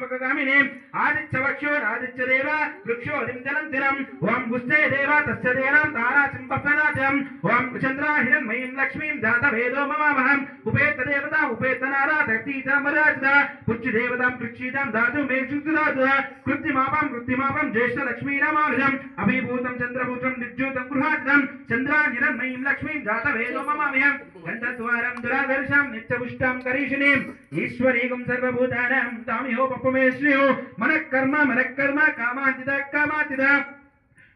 लक्ष्मीमपकगामिनीं आदित्यवक्षोरादित्यदेव वृक्षोदिन्दनन्तिरम् ॐ गुस्ते देव तस्य देनां ताराचिम्पप्पनाथम् ॐ चन्द्राहिरण्मयीं लक्ष्मीं जातवेदो ममावहम् उपेतदेवता उपेतनारा ततीतामराजदा पुच्यदेवतां कृच्छितां धातु मे शुद्धधातु कृत्तिमापं ज्येष्ठलक्ष्मीरामानुजम् अभिभूतं चन्द्रभूतं विद्युतं गृहादितं चन्द्राहिरण्मयीं लक्ष्मीं जातवेदो ममावहम् गन्धद्वारं दुरादर्शां नित्यपुष्टां करीषिणीं ईश्वरीगं सर्वभूतानां तामिहोपमेश्रियो मनःकर्म कामातिदा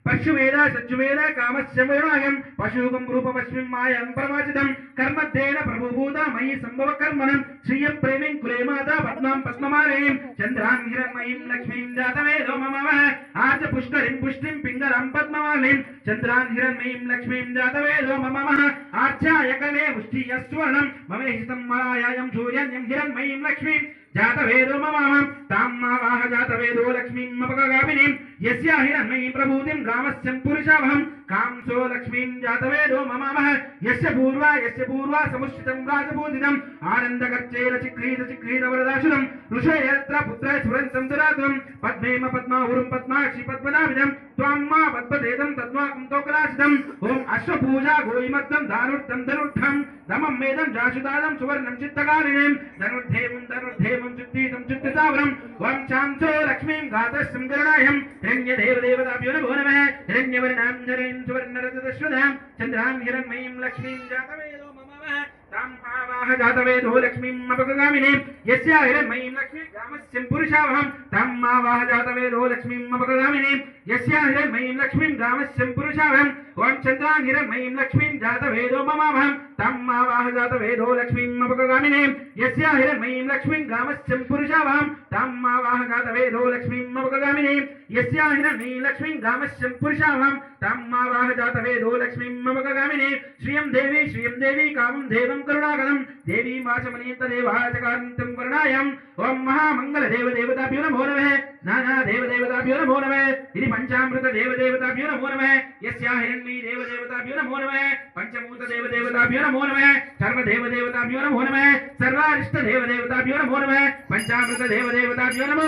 पशुवेद सज्जुवेद कामस्य वरुणायं पशुगं रूपमस्मिं मायां प्रवाचितं कर्मध्येन प्रभुभूता मयि संभव कर्मणं श्रियं प्रेमिं कुले माता पद्मां पद्ममालीं चन्द्रां हिरण्मयीं लक्ष्मीं जातवेदो ममवः आर्च पुष्करिं पुष्टिं पिङ्गलां पद्ममालीं चन्द्रां हिरण्मयीं लक्ष्मीं जातवेदो ममवः आर्चायकने मुष्टियस्वर्णं ममेहितं मलायायं सूर्यं हिरण्मयीं लक्ष्मीं जातवेदो ममाहं ताम्मावाह जातवेदो लक्ष्मीमपकगामिनीं यस्या हिरण्मयीं प्रभूतिं ग्रामस्य पुरुषावहं कांसो लक्ष्मीं जातवेदो ममावह यस्य पूर्वा समुष्टितं राजपूजितम् आनन्दकर्चेन चिक्रीतवरदाशुरं ऋषयत्र पुत्र सुरन्तं दुरातुरं पद्मेम पद्माहुरं पद्माक्षि पद्मनाभिदं त्वाम्मा पद्मदेदं तद्वाकं तोकलासितम् ॐ अश्वपूजा गोविमत्तं दानुर्थं धनुर्थं दमं मेदं जाशुदादं सुवर्णं चित्तकारिणीं धनुर्धेमं चित्तीतं चित्ततावरं ॐ चांसो लक्ष्मीं गातस्सं गरुणायं हिरण्यदेवदेवताभ्यो नमो नमः हिरण्यवर्णां नरें सुवर्णरजतश्वधां चन्द्रां हिरण्मयीं लक्ष्मीं जातवेदो ममवः ताम् आवाह जातवेदो लक्ष्मीमपकगामिनीं यस्या हिरण्मयीं लक्ष्मीं ग्रामस्य पुरुषावहं ताम् आवाह जातवेदो लक्ष्मीमपकगामिनीं यस्या हिरण्मयीं लक्ष्मीं ग्रामस्य पुरुषावहं ॐ चन्द्रां हिरण्मयीं लक्ष्मीं जातवेदो ममावहं ताम् आवाह जातवेदो लक्ष्मीमपकगामिनीं यस्या हिरण्मयीं लक्ष्मीं ग्रामस्य पुरुषावहं ताम् आवाह जातवेदो लक्ष्मीमपकगामिनीं यस्या हिरण्मयीं लक्ष्मीं ग्रामस्य पुरुषावहं ताम् आवाह जातवेदो लक्ष्मीमपकगामिनीं श्रियं देवी कामं देवं करुणाकरं देवी वाचमनीतदेवाचकान्तं वर्णायम् ॐ महामङ्गलदेवदेवताभ्यो नमो नमः नानादेवदेवताभ्यो नमो नमः इति पञ्चामृतदेवदेवताभ्यो नमो नमः यस्या हिरण्मयी देवदेवताभ्यो नमो नमः पञ्चभूतदेवदेवताभ्यो नमो नमः सर्वदेवदेवताभ्यो नमो नमः सर्वारिष्टदेवदेवताभ्यो नमो नमः पञ्चामृतदेवदेवताभ्यो नमो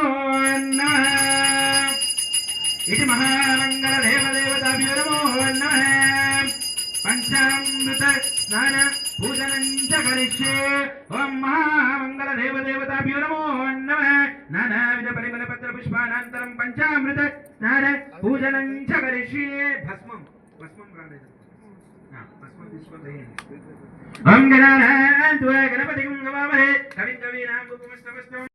नमः इति महामङ्गलदेवदेवताभ्यो नमो नमः पंचामृत स्नान पूजनं च करिष्ये ओम महामंगलदेवदेवताभ्यो नमो नमः नानाविध परिमल पत्र पुष्पानन्तरं पंचामृत स्नान पूजनं च करिष्ये भस्मं राधे भस्मं पुष्पं ओम गणानां त्वा गणपतिं गवामहे कविं कवीनां उपमस्तमस्तम्